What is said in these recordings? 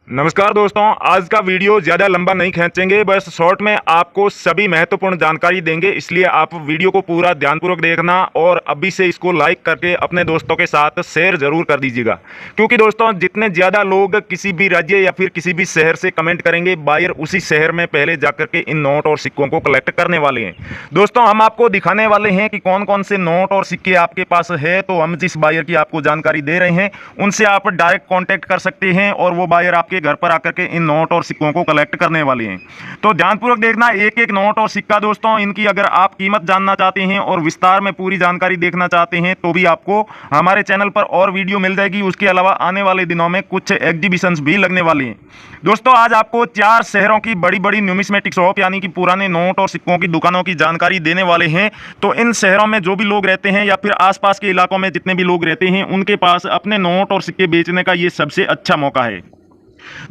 नमस्कार दोस्तों, आज का वीडियो ज़्यादा लंबा नहीं खींचेंगे, बस शॉर्ट में आपको सभी महत्वपूर्ण जानकारी देंगे। इसलिए आप वीडियो को पूरा ध्यानपूर्वक देखना और अभी से इसको लाइक करके अपने दोस्तों के साथ शेयर ज़रूर कर दीजिएगा। क्योंकि दोस्तों जितने ज़्यादा लोग किसी भी राज्य या फिर किसी भी शहर से कमेंट करेंगे, बायर उसी शहर में पहले जाकर के इन नोट और सिक्कों को कलेक्ट करने वाले हैं। दोस्तों हम आपको दिखाने वाले हैं कि कौन कौन से नोट और सिक्के आपके पास है। तो हम जिस बायर की आपको जानकारी दे रहे हैं उनसे आप डायरेक्ट कॉन्टैक्ट कर सकते हैं और वो बायर आपके घर पर आकर के इन नोट और सिक्कों को कलेक्ट करने वाले हैं। तो ध्यानपूर्वक देखना एक एक नोट और सिक्का। दोस्तों इनकी अगर आप कीमत जानना चाहते हैं और विस्तार में पूरी जानकारी देखना चाहते हैं तो भी आपको हमारे चैनल पर और वीडियो मिल जाएगी। उसके अलावा आने वाले दिनों में कुछ एग्जीबिशंस भी लगने वाले हैं। दोस्तों आज आपको 4 शहरों की बड़ी बड़ी न्यूमिस्मेटिक शॉप यानी कि पुराने नोट और सिक्कों की दुकानों की जानकारी देने वाले हैं। तो इन शहरों में जो भी लोग रहते हैं या फिर आसपास के इलाकों में जितने भी लोग रहते हैं उनके पास अपने नोट और सिक्के बेचने का ये सबसे अच्छा मौका है।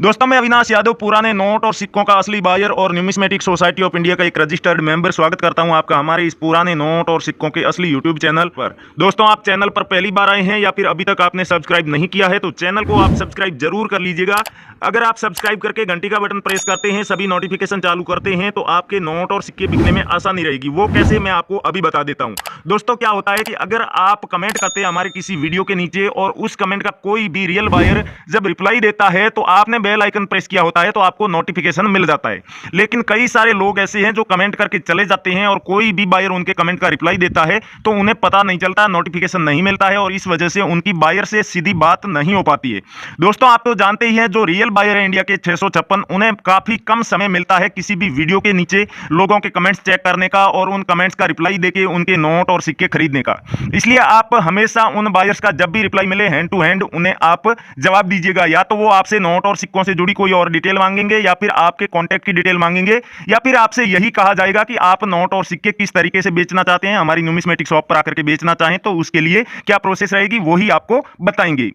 दोस्तों मैं अविनाश यादव, पुराने नोट और सिक्कों का असली बायर और न्यूमिस्मेटिक सोसाइटी ऑफ इंडिया का एक रजिस्टर्ड मेंबर, स्वागत करता हूं आपका हमारे इस पुराने नोट और सिक्कों के असली यूट्यूब चैनल पर। दोस्तों आप चैनल पर पहली बार आए हैं या फिर अभी तक आपने सब्सक्राइब नहीं किया है तो चैनल को आप सब्सक्राइब जरूर कर लीजिएगा। अगर आप सब्सक्राइब करके घंटी का बटन प्रेस करते हैं, सभी नोटिफिकेशन चालू करते हैं तो आपके नोट और सिक्के बिकने में आसानी रहेगी। वो कैसे मैं आपको अभी बता देता हूं। दोस्तों क्या होता है कि अगर आप कमेंट करते हैं हमारे किसी वीडियो के नीचे और उस कमेंट का कोई भी रियल बायर जब रिप्लाई देता है तो आपने बेल आइकन प्रेस किया होता है तो आपको नोटिफिकेशन मिल जाता है। लेकिन कई सारे लोग ऐसे हैं जो कमेंट करके चले जाते हैं और कोई भी बायर उनके कमेंट का रिप्लाई देता है तो उन्हें पता नहीं चलता, नोटिफिकेशन नहीं मिलता है और इस वजह से उनकी बायर से सीधी बात नहीं हो पाती है। दोस्तों आप तो जानते ही हैं जो रियल बायर है इंडिया के 656, उन्हें काफी कम समय मिलता है किसी भी वीडियो के नीचे लोगों के कमेंट्स चेक करने का और उन कमेंट्स का रिप्लाई देके उनके नोट और सिक्के खरीदने का। इसलिए आप हमेशा उन बायर्स का जब भी रिप्लाई मिले हैंड टू हैंड उन्हें आप जवाब दीजिएगा। या तो वो आपसे नोट और सिक्कों से जुड़ी कोई और डिटेल मांगेंगे या फिर आपके कॉन्टैक्ट की डिटेल मांगेंगे या फिर आपसे यही कहा जाएगा कि आप नोट और सिक्के किस तरीके से बेचना चाहते हैं, हमारी न्यूमिस्मेटिक शॉप पर आकर के बेचना चाहें तो उसके लिए क्या प्रोसेस रहेगी वो ही आपको बताएंगे।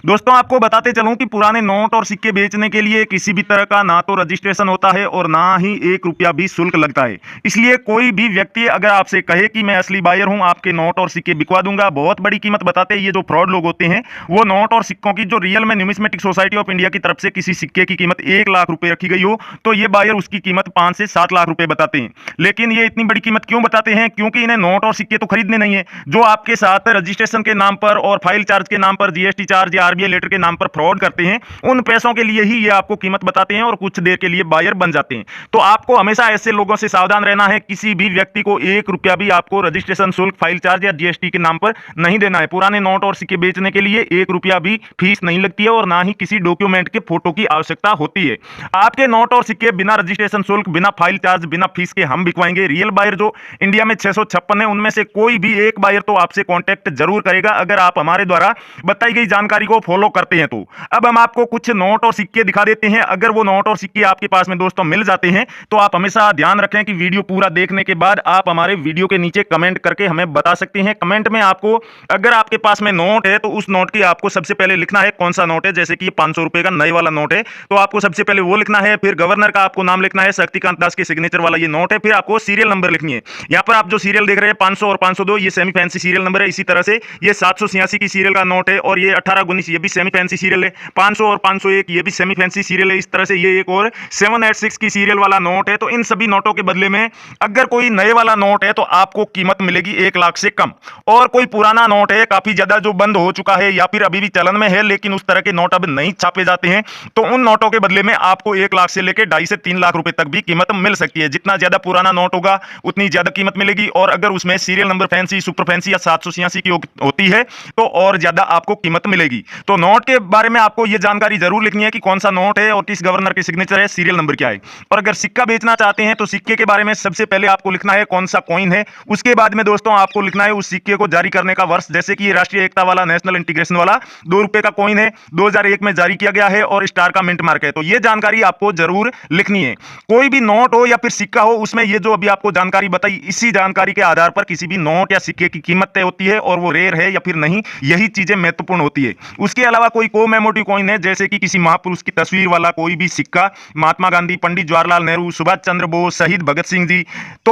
दोस्तों आपको बताते चलूं कि पुराने नोट और सिक्के बेचने के लिए किसी भी तरह का ना तो रजिस्ट्रेशन होता है और ना ही 1 रुपया भी शुल्क लगता है। इसलिए कोई भी व्यक्ति अगर आपसे कहे कि मैं असली बायर हूं, आपके नोट और सिक्के बिकवा दूंगा, बहुत बड़ी कीमत बताते हैं, ये जो फ्रॉड लोग होते हैं वो नोट और सिक्कों की जो रियल में न्यूमिस्मेटिक सोसाइटी ऑफ इंडिया की तरफ से किसी सिक्के की कीमत 1 लाख रुपए रखी गई हो तो ये बायर उसकी कीमत 5 से 7 लाख रुपए बताते हैं। लेकिन ये इतनी बड़ी कीमत क्यों बताते हैं? क्योंकि इन्हें नोट और सिक्के तो खरीदने नहीं है। जो आपके साथ रजिस्ट्रेशन के नाम पर और फाइल चार्ज के नाम पर, जीएसटी चार्ज या आरबीआई लेटर के नाम पर फ्रॉड करते हैं, उन पैसों के लिए ही ये आपको कीमत बताते हैं और कुछ देर के लिए बायर बन जाते हैं। तो आपको हमेशा ऐसे लोगों से सावधान रहना है। किसी भी व्यक्ति को 1 रुपया भी आपको रजिस्ट्रेशन शुल्क, फाइल चार्ज या जीएसटी के नाम पर नहीं देना है। पुराने नोट और सिक्के बेचने के लिए 1 रुपया भी फीस नहीं लगती है और ना ही किसी डॉक्यूमेंट के फोटो की आवश्यकता होती है। आपके नोट और सिक्के बिना रजिस्ट्रेशन शुल्क, बिना फाइल चार्ज, बिना फीस के हम बिकवाएंगे। रियल बायर जो इंडिया में 656 है उनमें से कोई भी एक बायर तो आपसे कॉन्टैक्ट जरूर करेगा अगर आप हमारे द्वारा बताई गई जानकारी को फॉलो करते हैं तो। अब हम आपको कुछ नोट और सिक्के दिखा देते हैं। अगर वो नोट और सिक्के आपके पास में दोस्तों मिल जाते हैं तो आप हमेशा ध्यान रखें कि वीडियो पूरा देखने के बाद आप हमारे वीडियो के नीचे कमेंट करके हमें बता सकते हैं। कमेंट में आपको अगर आपके पास में नोट है तो उस नोट की आपको सबसे पहले लिखना है कौन सा नोट है। जैसे कि 500 रुपए का नए वाला नोट है तो आपको सबसे पहले वो लिखना है। फिर गवर्नर का आपको नाम लिखना है, शक्तिकांत दास के सिग्नेचर वाला ये नोट है। फिर आपको सीरियल नंबर लिखनी है। यहां पर आप जो सीरियल देख रहे हैं 500 और 502 ये सेमी फैंसी सीरियल नंबर है। इसी तरह से ये 786 की सीरियल का नोट है और ये 1819 ये भी सेमी फैंसी सीरियल है। 500 और 501 ये भी सेमी फैंसी सीरियल है। इस तरह से ये एक और 786 की सीरियल वाला नोट है। तो इन सभी नोटों के बदले में अगर कोई नए वाला नोट है तो आपको कीमत मिलेगी 1 लाख से कम। और कोई पुराना नोट है काफी ज्यादा जो बंद हो चुका है या फिर अभी भी चलन में है लेकिन उस तरह के नोट अब नहीं छापे जाते हैं तो उन नोटों के बदले में आपको 1 लाख से लेकर 2.5 से 3 लाख रुपए तक भी कीमत मिल सकती है। जितना ज्यादा पुराना नोट होगा उतनी ज्यादा कीमत मिलेगी और अगर उसमें serial number fancy, super fancy या 786 की होती है तो और ज्यादा आपको कीमत मिलेगी। तो नोट के बारे में आपको यह जानकारी जरूर लिखनी है कि कौन सा नोट है और किस गवर्नर की सिग्नेचर है, सीरियल नंबर क्या है। और अगर सिक्का बेचना चाहते हैं तो सिक्के के बारे में सबसे पहले आपको लिखना है कौन सा कॉइन है। उसके बाद में दोस्तों आपको लिखना है उस सिक्के को जारी करने का वर्ष। जैसे कि राष्ट्रीय एकता वाला, नेशनल इंटीग्रेशन वाला 2 रुपए का कॉइन है, 2001 में जारी किया गया है और स्टार का मिंट मार्क है। तो यह जानकारी आपको जरूर लिखनी है। कोई भी नोट हो या फिर सिक्का हो उसमें ये जो अभी आपको जानकारी बताई, इसी जानकारी के आधार पर किसी भी नोट या सिक्के की कीमत तय होती है और वो रेयर है या फिर नहीं, यही चीजें महत्वपूर्ण होती है। उसके अलावा कोई कोमेमोरेटिव कॉइन है, जैसे कि किसी महापुरुष की तस्वीर वाला कोई भी सिक्का, महात्मा गांधी, पंडित जवाहरलाल नेहरू, सुभाष चंद्र बोस, शहीद भगत सिंह जी, तो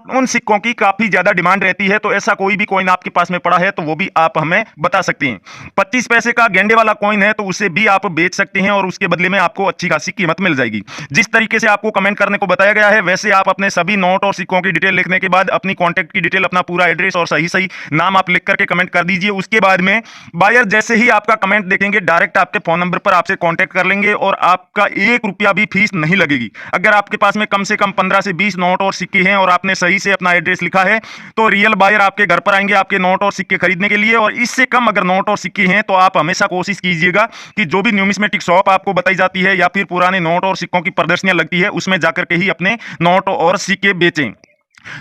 उन सिक्कों की काफी ज्यादा डिमांड रहती है। तो ऐसा कोई भी कॉइन आपके पास में पड़ा है तो वो भी आप हमें बता सकते हैं। 25 पैसे का गेंडे वाला कॉइन है तो उसे भी आप बेच सकते हैं और उसके बदले में आपको अच्छी खासी कीमत मिल जाएगी। जिस तरीके से आपको कमेंट करने को बताया गया है वैसे आप अपने सभी नोट और सिक्कों की डिटेल लिखने के बाद अपनी कॉन्टैक्ट की डिटेल, अपना पूरा एड्रेस और सही सही नाम आप लिख करके कमेंट कर दीजिए। उसके बाद में बायर जैसे ही आपका कमेंट देखेंगे डायरेक्ट आपके फोन नंबर पर आपसे कांटेक्ट कर लेंगे और आपका 1 रुपया भी फीस नहीं लगेगी। अगर आपके पास में कम से कम 15 से 20 नोट और सिक्के हैं और आपने सही से अपना एड्रेस लिखा है तो रियल बायर आपके घर पर आएंगे आपके नोट और सिक्के खरीदने के लिए। और इससे कम अगर नोट और सिक्के हैं तो आप हमेशा कोशिश कीजिएगा कि जो भी न्यूमिस्मेटिक शॉप आपको बताई जाती है या फिर पुराने नोट और सिक्कों की प्रदर्शनियां लगती है उसमें जाकर के ही अपने नोट और सिक्के बेचें।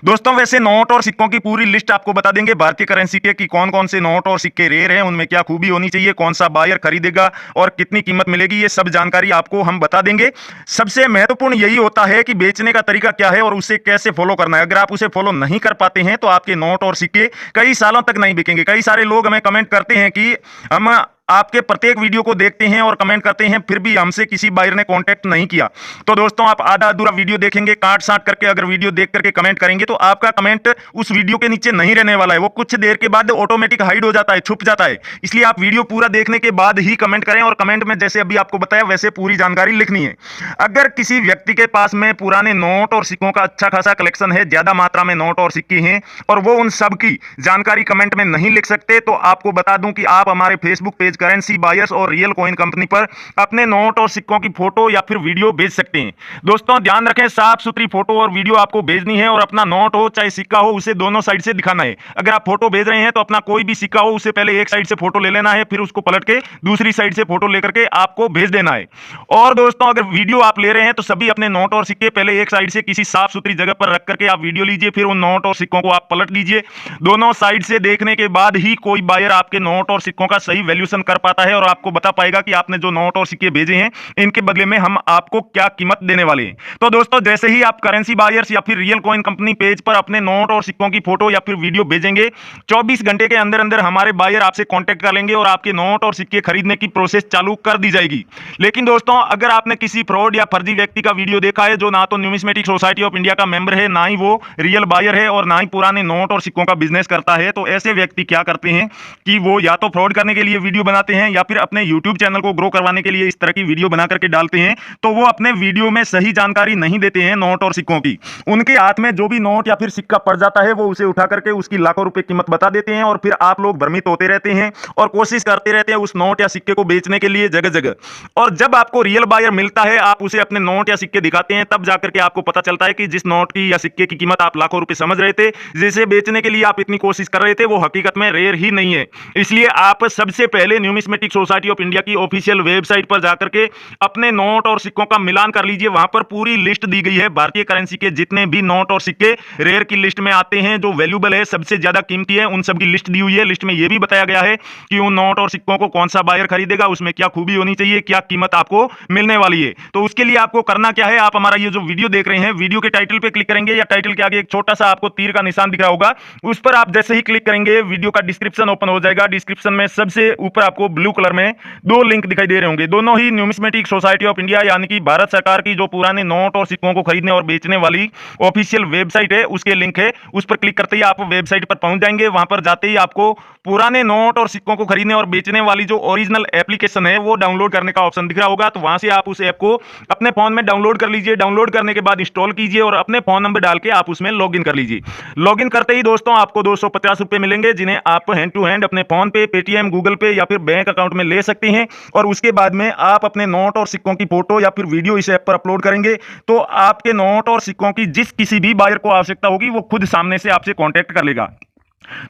दोस्तों वैसे नोट और सिक्कों की पूरी लिस्ट आपको बता देंगे भारतीय करेंसी के कि कौन कौन से नोट और सिक्के रेयर हैं, उनमें क्या खूबी होनी चाहिए, कौन सा बायर खरीदेगा और कितनी कीमत मिलेगी, ये सब जानकारी आपको हम बता देंगे। सबसे महत्वपूर्ण यही होता है कि बेचने का तरीका क्या है और उसे कैसे फॉलो करना है। अगर आप उसे फॉलो नहीं कर पाते हैं तो आपके नोट और सिक्के कई सालों तक नहीं बिकेंगे। कई सारे लोग हमें कमेंट करते हैं कि हम आपके प्रत्येक वीडियो को देखते हैं और कमेंट करते हैं फिर भी हमसे किसी बायर ने कांटेक्ट नहीं किया। तो दोस्तों आप आधा अधूरा वीडियो देखेंगे, काट साट करके अगर वीडियो देख करके कमेंट करेंगे तो आपका कमेंट उस वीडियो के नीचे नहीं रहने वाला है, वो कुछ देर के बाद ऑटोमेटिक हाइड हो जाता है, छुप जाता है। इसलिए आप वीडियो पूरा देखने के बाद ही कमेंट करें और कमेंट में जैसे अभी आपको बताया वैसे पूरी जानकारी लिखनी है। अगर किसी व्यक्ति के पास में पुराने नोट और सिक्कों का अच्छा खासा कलेक्शन है, ज्यादा मात्रा में नोट और सिक्के हैं और वो उन सब की जानकारी कमेंट में नहीं लिख सकते तो आपको बता दूं कि आप हमारे फेसबुक पेज करेंसी बायर्स और रियल कॉइन कंपनी पर अपने नोट और सिक्कों की फोटो या फिर वीडियो भेज सकते हैं। दोस्तों ध्यान रखें, साफ सुथरी फोटो और वीडियो आपको भेजनी है और अपना नोट हो चाहे सिक्का हो उसे दोनों साइड से दिखाना है। अगर आप फोटो भेज रहे हैं तो अपना कोई भी सिक्का हो उसे पहले एक साइड से फोटो ले लेना है, फिर उसको पलट के दूसरी साइड से फोटो लेकर के आपको भेज देना है। और दोस्तों अगर वीडियो आप ले रहे हैं तो सभी अपने नोट और सिक्के पहले एक साइड से किसी साफ सुथरी जगह पर रख करके आप वीडियो लीजिए, फिर उन नोट और सिक्कों को आप पलट लीजिए। दोनों साइड से देखने के बाद ही कोई बायर आपके नोट और सिक्कों का सही वैल्यूएशन कर पाता है और आपको बता पाएगा कि आपने जो नोट और सिक्के भेजे हैं इनके बदले में हम आपको क्या कीमत देने वाले हैं। तो दोस्तों जैसे ही आप करेंसी बायर्स या फिर रियल कॉइन कंपनी पेज पर अपने नोट और सिक्कों की फोटो या फिर वीडियो भेजेंगे 24 घंटे के अंदर अंदर हमारे बायर आपसे कांटेक्ट कर लेंगे और आपके नोट और सिक्के खरीदने की प्रोसेस चालू कर दी जाएगी। लेकिन दोस्तों अगर आपने किसी फ्रॉड या फर्जी व्यक्ति का वीडियो देखा है जो ना तो न्यूमिस्मेटिक सोसाइटी ऑफ इंडिया का मेंबर है, ना ही वो रियल बायर है और ना ही पुराने नोट और सिक्कों का बिजनेस करता है, तो ऐसे व्यक्ति क्या करते हैं कि वो या तो फ्रॉड करने के लिए वीडियो बनाते हैं या फिर अपने यूट्यूब चैनल को ग्रो करवाने के लिए इस तरह की वीडियो बना करके डालते हैं। तो वो अपने वीडियो में सही जानकारी नहीं देते हैं नोट और सिक्कों की। उनके हाथ में जो भी नोट या फिर सिक्का पड़ जाता है वो उसे उठा करके उसकी लाखों रुपए कीमत बता देते हैं और फिर आप लोग भ्रमित होते रहते हैं और कोशिश करते रहते हैं उस नोट या सिक्के को बेचने के लिए जगह जगह। और जब आपको रियल बायर मिलता है आप उसे अपने नोट या सिक्के दिखाते हैं तब जाकर के आपको पता चलता है कि जिस नोट की या सिक्के की कीमत आप लाखों रुपए समझ रहे थे, जिसे बेचने के लिए आप इतनी कोशिश कर रहे थे, वो हकीकत में रेयर ही नहीं है। इसलिए आप सबसे पहले न्यूमिस्मेटिक सोसाइटी ऑफ इंडिया की ऑफिशियल वेबसाइट पर जाकर के अपने नोट और सिक्कों का मिलान कर लीजिए। वहां पर पूरी लिस्ट दी गई है भारतीय करेंसी के जितने भी नोट और सिक्के रेयर की लिस्ट में आते हैं, जो वैल्यूएबल है, सबसे ज्यादा कीमती है, उन सब की लिस्ट दी हुई है। लिस्ट में यह भी बताया गया है कि उन नोट और सिक्कों को कौन सा बायर खरीदेगा, उसमें क्या खूबी होनी चाहिए, क्या कीमत आपको मिलने वाली है। तो उसके लिए आपको करना क्या है, आप हमारा ये जो वीडियो देख रहे हैं वीडियो के टाइटल पे क्लिक करेंगे या टाइटल के आगे एक छोटा सा आपको तीर का निशान दिख रहा होगा, उस पर आप जैसे ही क्लिक करेंगे वीडियो का डिस्क्रिप्शन ओपन हो जाएगा। डिस्क्रिप्शन में सबसे ऊपर आपको ब्लू कलर में 2 लिंक दिखाई दे रहे होंगे, दोनों ही न्यूमिस्मेटिक सोसाइटी ऑफ इंडिया यानी कि भारत सरकार की जो पुराने नोट और सिक्कों को खरीदने और बेचने वाली ऑफिशियल वेबसाइट है उसके लिंक है। उस पर क्लिक करते ही आप वेबसाइट पर पहुंच जाएंगे। वहां पर जाते ही आपको पुराने नोट और सिक्कों को खरीदने और बेचने वाली जो ओरिजिनल एप्लीकेशन है वो डाउनलोड करने का ऑप्शन दिख रहा होगा, तो वहां से आप उस ऐप को अपने फोन में डाउनलोड कर लीजिए। डाउनलोड करने के बाद इंस्टॉल कीजिए और अपने फोन नंबर डाल के आप उसमें लॉगिन कर लीजिए। लॉगिन करते ही दोस्तों आपको 250 रुपए मिलेंगे, जिन्हें आप हैंड टू हैंड अपने फोन पे, पेटीएम, गूगल पे या फिर बैंक अकाउंट में ले सकते हैं। और उसके बाद में आप अपने नोट और सिक्कों की फोटो या फिर वीडियो इस ऐप पर अपलोड करेंगे तो आपके नोट और सिक्कों की जिस किसी भी बायर को आवश्यकता होगी वो खुद सामने से आपसे कांटेक्ट कर लेगा।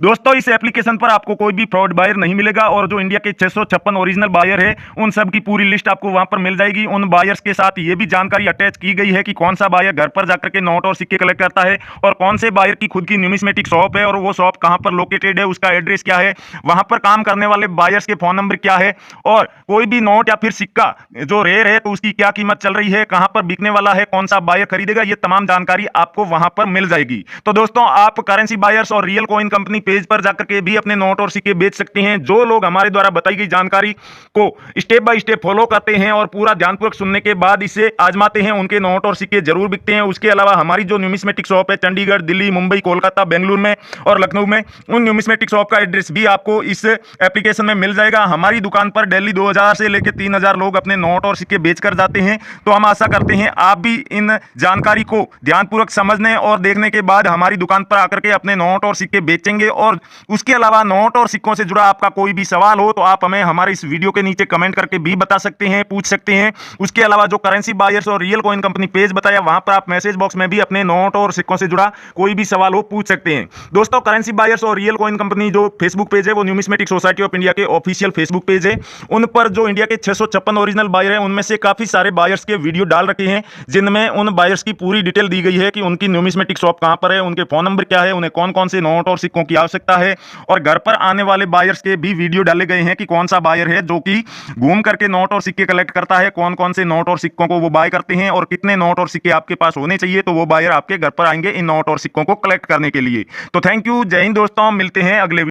दोस्तों इस एप्लीकेशन पर आपको कोई भी फ्रॉड बायर नहीं मिलेगा और जो इंडिया के 656 ओरिजिनल बायर है उन सब की पूरी लिस्ट आपको वहां पर मिल जाएगी। उन बायर्स के साथ ये भी जानकारी अटैच की गई है कि कौन सा बायर घर पर जाकर के नोट और सिक्के कलेक्ट करता है और कौन से बायर की खुद की न्यूमिस्मेटिक शॉप है और वो शॉप कहां पर लोकेटेड है, उसका एड्रेस क्या है, वहां पर काम करने वाले बायर्स के फोन नंबर क्या है और कोई भी नोट या फिर सिक्का जो रेयर है तो उसकी क्या कीमत चल रही है, कहां पर बिकने वाला है, कौन सा बायर खरीदेगा, ये तमाम जानकारी आपको वहां पर मिल जाएगी। तो दोस्तों आप करेंसी बायर्स और रियल कॉइन कंपनी पेज पर जाकर के भी अपने नोट और सिक्के बेच सकते हैं। जो लोग हमारे द्वारा बताई गई जानकारी को स्टेप बाय स्टेप फॉलो करते हैं और पूरा ध्यानपूर्वक सुनने के बाद इसे आजमाते हैं, उनके नोट और सिक्के जरूर बिकते हैं। उसके अलावा हमारी जो न्यूमिस्मेटिक शॉप है चंडीगढ़, दिल्ली, मुंबई, कोलकाता, बेंगलुरु में और लखनऊ में, उन न्यूमिस्मेटिक शॉप का एड्रेस भी आपको इस एप्लीकेशन में मिल जाएगा। हमारी दुकान पर डेली 2000 से लेकर 3000 लोग अपने नोट और सिक्के बेचकर जाते हैं। तो हम आशा करते हैं आप भी इन जानकारी को ध्यानपूर्वक समझने और देखने के बाद हमारी दुकान पर आकर के अपने नोट और सिक्के बेचेंगे। और उसके अलावा नोट और सिक्कों से जुड़ा आपका कोई भी सवाल हो तो आप हमें हमारे इस वीडियो के नीचे कमेंट करके भी बता सकते हैं, पूछ सकते हैं। उसके अलावा जो करेंसी बायर्स और रियल कॉइन कंपनी पेज बताया, वहां पर आप मैसेज बॉक्स में भी अपने नोट और सिक्कों से जुड़ा कोई भी सवाल हो पूछ सकते हैं। दोस्तों, करेंसी बायर्स और रियल कॉइन कंपनी जो फेसबुक पेज है वो न्यूमिस्मेटिक सोसाइटी ऑफ इंडिया के ऑफिशियल फेसबुक पेज है। उन पर जो इंडिया के 656 ओरिजिनल बायर हैं उनमें से काफी सारे बायर्स के वीडियो डाल रखे हैं, जिनमें उन बायर्स की पूरी डिटेल दी गई है कि उनकी न्यूमिस्मेटिक शॉप कहां पर है, उनके फोन नंबर क्या है, उन्हें कौन कौन से नोट और सिक्कों की आवश्यकता है, और घर पर आने वाले बायर्स के भी वीडियो डाले गए हैं कि कौन सा बायर है जो कि घूम करके नोट और सिक्के कलेक्ट करता है, कौन कौन से नोट और सिक्कों को वो बाय करते हैं और कितने नोट और सिक्के आपके पास होने चाहिए। तो वो बायर आपके घर पर आएंगे इन नोट और सिक्कों को कलेक्ट करने के लिए। तो थैंक यू, जय हिंद दोस्तों, मिलते हैं अगले